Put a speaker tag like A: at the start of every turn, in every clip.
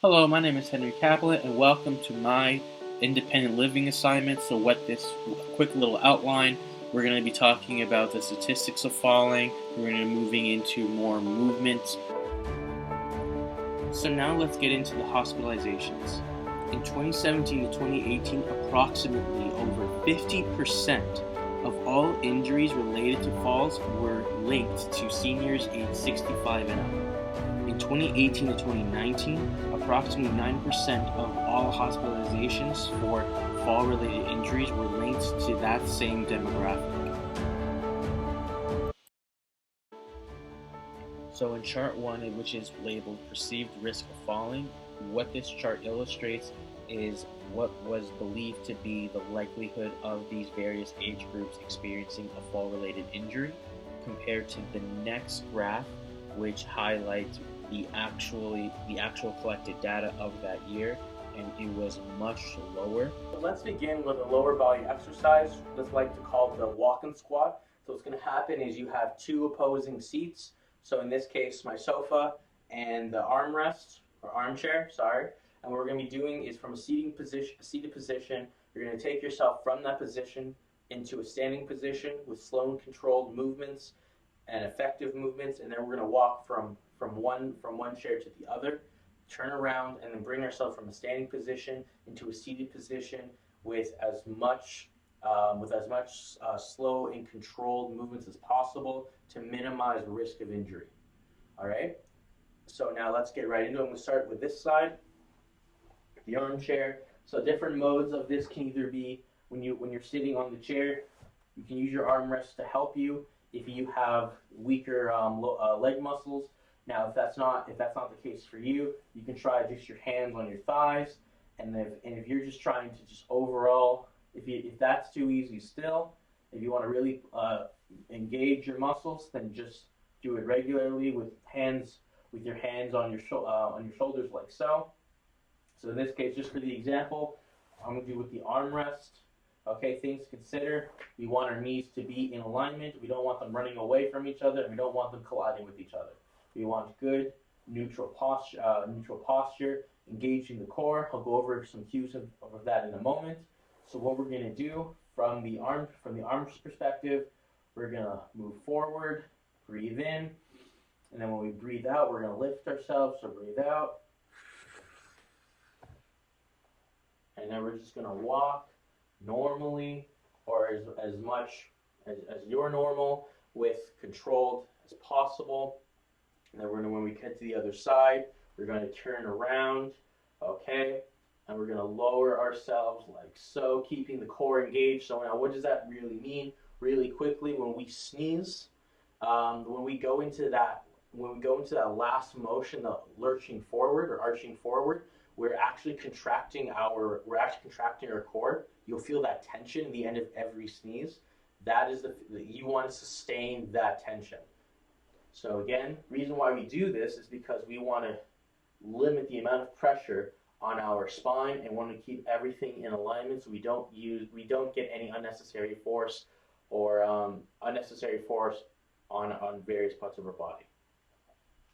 A: Hello, my name is Henry Caplet, and welcome to my independent living assignment. So, what this quick little outline, we're going to be talking about the statistics of falling. We're going to be moving into more movement. So, now let's get into the hospitalizations. In 2017 to 2018, approximately over 50% of all injuries related to falls were linked to seniors aged 65 and up. In 2018 to 2019, approximately 9% of all hospitalizations for fall-related injuries were linked to that same demographic. So in chart 1, which is labeled perceived risk of falling, what this chart illustrates is what was believed to be the likelihood of these various age groups experiencing a fall-related injury compared to the next graph, which highlights the actual collected data of that year, and it was much lower.
B: Let's begin with a lower body exercise. Let's like to call the walk-in squat. So what's going to happen is you have two opposing seats. So in this case, my sofa and the armrest or armchair, sorry. And what we're going to be doing is from a seated position, you're going to take yourself from that position into a standing position with slow and controlled movements and effective movements, and then we're going to walk from one chair to the other, turn around, and then bring ourselves from a standing position into a seated position with as much slow and controlled movements as possible to minimize risk of injury. All right. So now let's get right into it. I'm going to start with this side, the armchair. So different modes of this can either be when you're sitting on the chair, you can use your armrest to help you if you have weaker leg muscles. Now, if that's not the case for you, you can try just your hands on your thighs, and if you're just trying to just overall, if that's too easy still, if you want to really engage your muscles, then just do it regularly with your hands on your shoulders like so. So in this case, just for the example, I'm going to do with the armrest. Okay, things to consider. We want our knees to be in alignment. We don't want them running away from each other, and we don't want them colliding with each other. We want good neutral posture, engaging the core. I'll go over some cues of that in a moment. So what we're going to do from the arm's perspective, we're going to move forward, breathe in, and then when we breathe out, we're going to lift ourselves. So breathe out, and then we're just going to walk normally, or as much as you're normal, with controlled as possible. And then when we get to the other side, we're going to turn around, okay? And we're going to lower ourselves like so, keeping the core engaged. So now what does that really mean? Really quickly, when we sneeze, when we go into that last motion, the lurching forward or arching forward, we're actually contracting our core. You'll feel that tension at the end of every sneeze. That is you want to sustain that tension. So again, reason why we do this is because we want to limit the amount of pressure on our spine and want to keep everything in alignment, so we don't get any unnecessary force or on various parts of our body.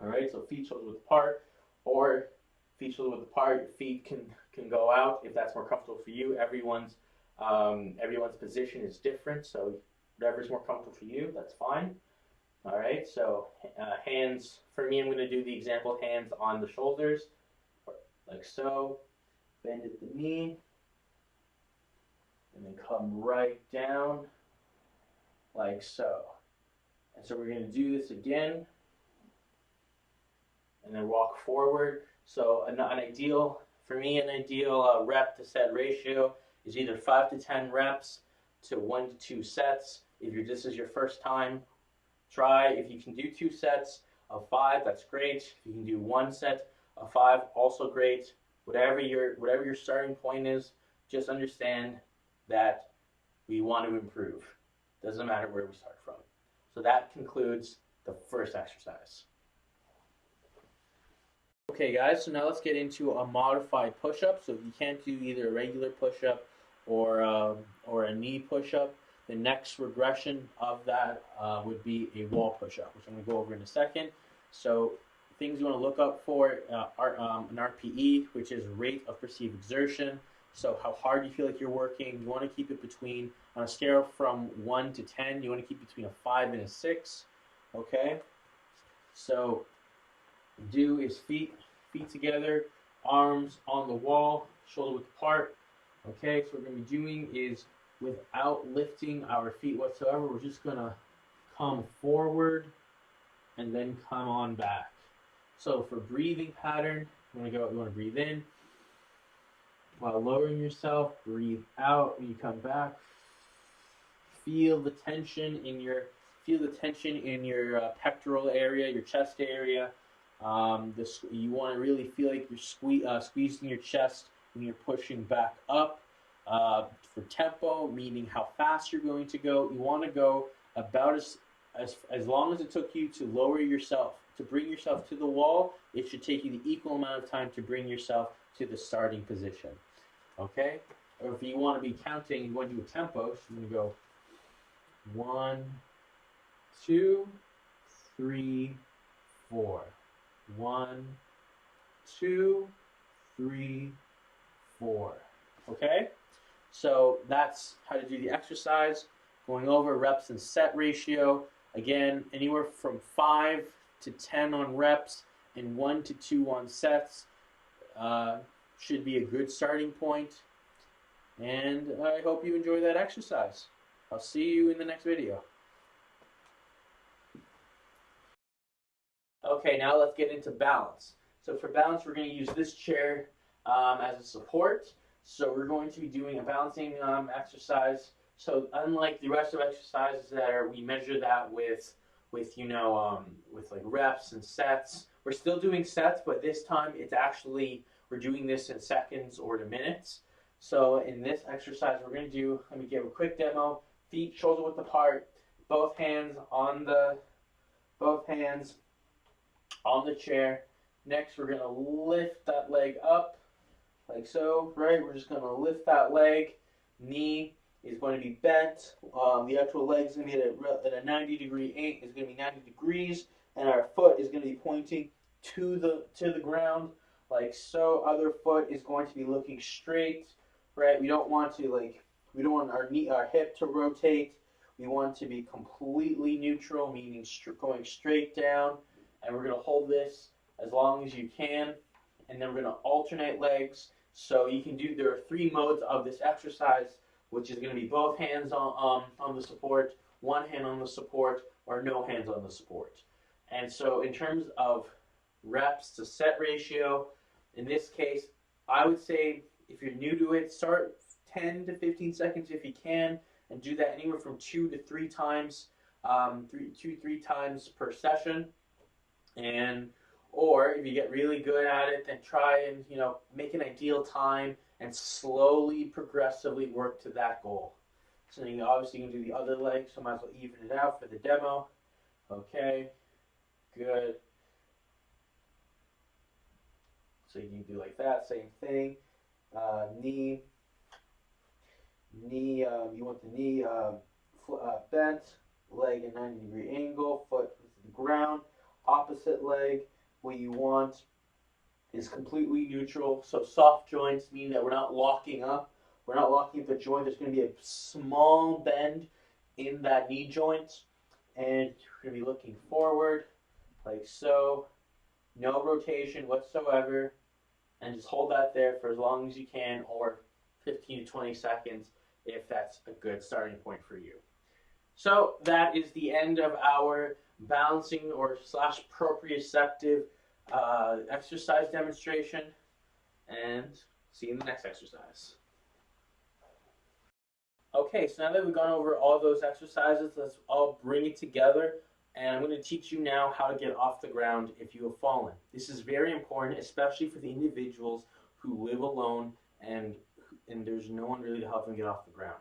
B: All right, so feet shoulder width apart, or feet shoulder width apart. Your feet can go out if that's more comfortable for you. Everyone's position is different, so whatever's more comfortable for you, that's fine. All right, so hands, for me, I'm going to do the example hands on the shoulders, like so. Bend at the knee, and then come right down, like so. And so we're going to do this again, and then walk forward. So an ideal rep to set ratio is either 5 to 10 reps to 1 to 2 sets. If this is your first time, try. If you can do 2 sets of 5, that's great. If you can do 1 set of 5, also great. Whatever your starting point is, just understand that we want to improve. Doesn't matter where we start from. So that concludes the first exercise. Okay guys, so now let's get into a modified push-up. So if you can't do either a regular push-up or a knee push-up, the next regression of that would be a wall push-up, which I'm going to go over in a second. So things you want to look up for are an RPE, which is rate of perceived exertion. So how hard you feel like you're working. You want to keep it between, on a scale from 1 to 10, you want to keep it between a 5 and a 6. Okay? So do is feet together, arms on the wall, shoulder width apart. Okay, so what we're going to be doing is, without lifting our feet whatsoever, we're just going to come forward and then come on back. So for breathing pattern, you want to breathe in while lowering yourself, breathe out when you come back. Feel the tension in your pectoral area, your chest area. You want to really feel like you're squeezing your chest when you're pushing back up. For tempo, meaning how fast you're going to go, you want to go about as long as it took you to lower yourself, to bring yourself to the wall. It should take you the equal amount of time to bring yourself to the starting position. Okay? Or if you want to be counting, you want to do a tempo, so you're going to go 1, 2, 3, 4. 1, 2, 3, 4. Okay? So that's how to do the exercise. Going over reps and set ratio. Again, anywhere from 5 to 10 on reps and 1 to 2 on sets should be a good starting point. And I hope you enjoy that exercise. I'll see you in the next video. Okay, now let's get into balance. So for balance, we're going to use this chair as a support. So we're going to be doing a balancing exercise. So unlike the rest of exercises we measure that with like reps and sets. We're still doing sets, but this time we're doing this in seconds or to minutes. So in this exercise, we're going to do, let me give a quick demo. Feet shoulder width apart, both hands on the chair. Next, we're going to lift that leg up like so, right? We're just going to lift that leg. Knee is going to be bent. The actual leg is going to be at a 90-degree angle. It's going to be 90 degrees, and our foot is going to be pointing to the ground like so. Other foot is going to be looking straight, right? We don't want our hip to rotate. We want to be completely neutral, meaning going straight down. And we're going to hold this as long as you can, and then we're going to alternate legs. So there are 3 modes of this exercise, which is going to be both hands on the support, one hand on the support, or no hands on the support. And so in terms of reps to set ratio, in this case, I would say if you're new to it, start 10 to 15 seconds if you can, and do that anywhere from 2 to 3 times, 3 times per session. Or if you get really good at it, then try and make an ideal time and slowly, progressively work to that goal. So then obviously you can do the other leg, so might as well even it out for the demo. Okay, good. So you can do like that, same thing. Knee. You want the knee bent, leg at 90-degree angle, foot to the ground. Opposite leg, what you want is completely neutral. So soft joints mean that we're not locking up. We're not locking up the joint. There's going to be a small bend in that knee joint. And we're going to be looking forward like so. No rotation whatsoever. And just hold that there for as long as you can, or 15 to 20 seconds if that's a good starting point for you. So that is the end of our balancing or / proprioceptive exercise demonstration, and see you in the next exercise. Okay, so now that we've gone over all those exercises, let's all bring it together, and I'm going to teach you now how to get off the ground if you have fallen. This is very important, especially for the individuals who live alone and there's no one really to help them get off the ground.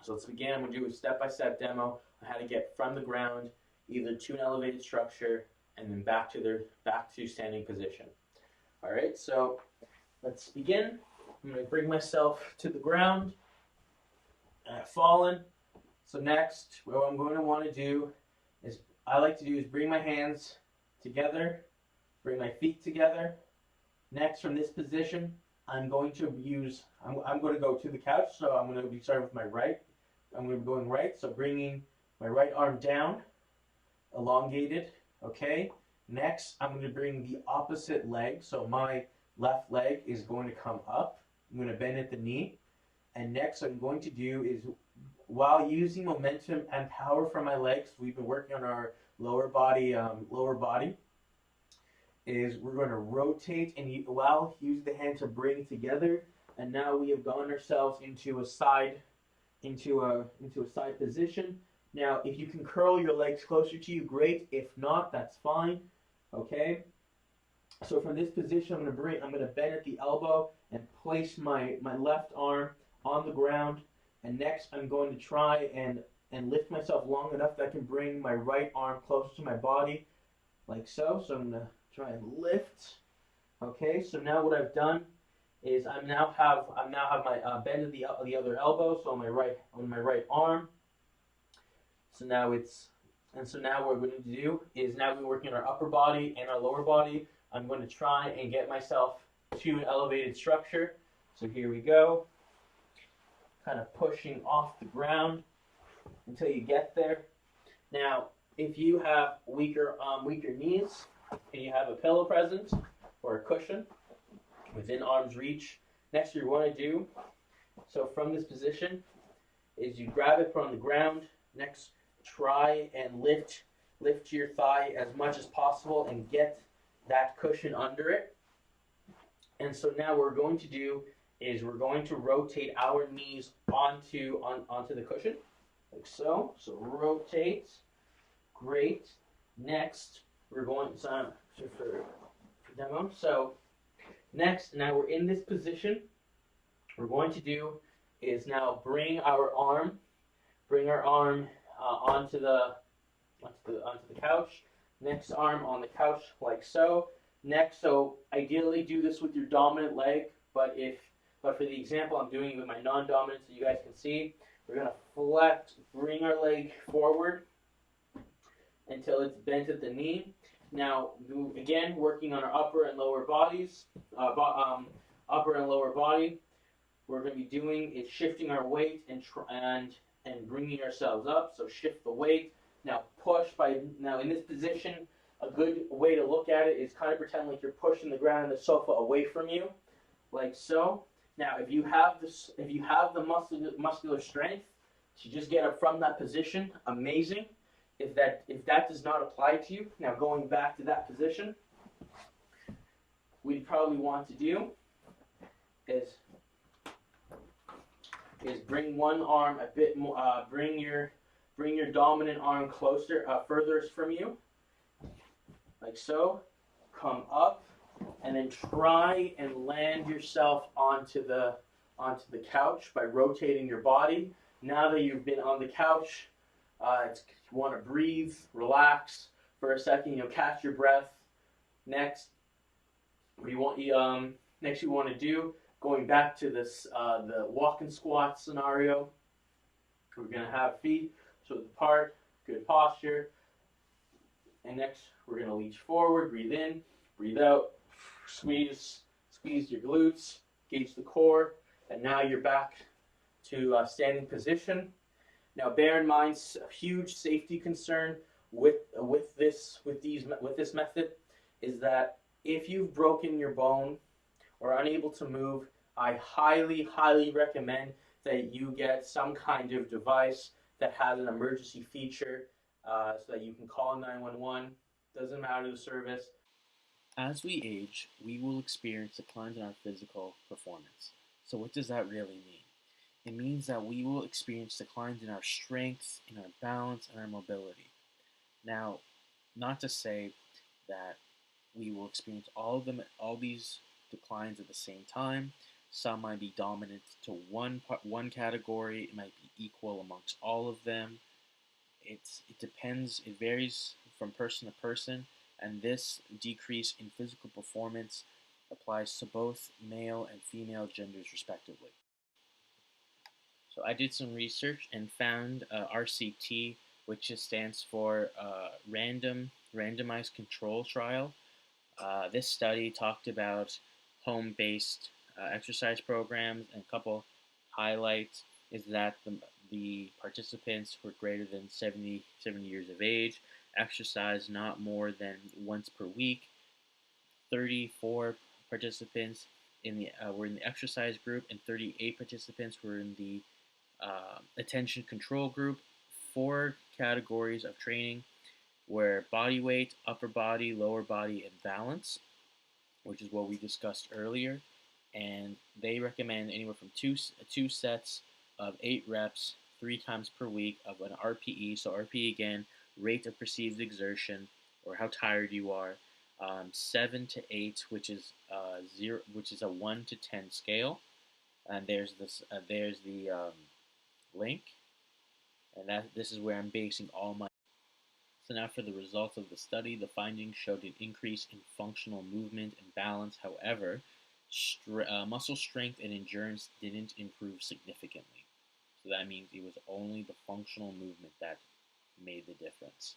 B: So let's begin. I'm going to do a step-by-step demo on how to get from the ground either to an elevated structure and then back to standing position. All right, so let's begin. I'm going to bring myself to the ground. I've fallen. So next, what I'm going to want to do is bring my hands together Bring my feet together. Next, from this position, I'm going to go to the couch, so I'm going to be starting with my right. I'm going to be going right, so bringing my right arm down, elongated, okay? Next, I'm going to bring the opposite leg, so my left leg is going to come up. I'm going to bend at the knee. And next, what I'm going to do is, while using momentum and power from my legs, we've been working on our lower body, is we're going to rotate and use the hand to bring together. And now we have gotten ourselves into a side position. Now, if you can curl your legs closer to you, great. If not, that's fine. Okay. So from this position, I'm going to bend at the elbow and place my left arm on the ground. And next, I'm going to try and lift myself long enough that I can bring my right arm close to my body, like so. So I'm going to try and lift. Okay. So now what I've done is I now have my bend at the other elbow, so on my right arm. So now what we're going to do is now we're working on our upper body and our lower body. I'm going to try and get myself to an elevated structure. So here we go. Kind of pushing off the ground until you get there. Now, if you have weaker knees and you have a pillow present or a cushion within arm's reach, next what you want to do, so from this position, is you grab it from the ground. Next, try and lift your thigh as much as possible and get that cushion under it. And so now what we're going to do is we're going to rotate our knees onto the cushion, like so. So rotate. Great. Next, we're going for demo. So next, now we're in this position. What we're going to do is now bring our arm onto the couch. Next arm on the couch, like so. Next, so ideally do this with your dominant leg, but for the example, I'm doing it with my non-dominant so you guys can see. We're going to flex, bring our leg forward until it's bent at the knee. Now, again, working on our upper and lower bodies, upper and lower body. We're going to be doing is shifting our weight and bringing ourselves up. So shift the weight. Now push now in this position, a good way to look at it is kind of pretend like you're pushing the ground and the sofa away from you, like so. Now, if you have the muscular strength to just get up from that position, amazing. If that does not apply to you, now going back to that position, we'd probably want to do is bring one arm a bit more, bring your dominant arm closer, furthest from you, like so. Come up, and then try and land yourself onto the couch by rotating your body. Now that you've been on the couch, you want to breathe, relax for a second. Catch your breath. Next, you want to do, going back to this the walk and squat scenario. We're gonna have feet so apart, good posture. And next, we're gonna lean forward, breathe in, breathe out, squeeze your glutes, engage the core, and now you're back to standing position. Now, bear in mind, a huge safety concern with this method is that if you've broken your bone or unable to move, I highly, highly recommend that you get some kind of device that has an emergency feature so that you can call 911. Doesn't matter the service.
A: As we age, we will experience declines in our physical performance. So what does that really mean? It means that we will experience declines in our strength, in our balance, and our mobility. Now, not to say that we will experience all these declines at the same time. Some might be dominant to one category. It might be equal amongst all of them. It depends. It varies from person to person, and this decrease in physical performance applies to both male and female genders respectively. So I did some research and found RCT, which just stands for Randomized Control Trial. This study talked about home-based exercise programs, and a couple highlights is that the participants were greater than 70 years of age, exercised not more than once per week. 34 participants were in the exercise group, and 38 participants were in the attention control group. Four categories of training were body weight, upper body, lower body, and balance, which is what we discussed earlier. And they recommend anywhere from two sets of 8 reps 3 times per week of an RPE. So RPE again, rate of perceived exertion, or how tired you are. 7 to 8, which is zero, which is a 1 to 10 scale. And there's the link, and this is where I'm basing all my. So now for the results of the study, the findings showed an increase in functional movement and balance. However, muscle strength and endurance didn't improve significantly. So that means it was only the functional movement that made the difference.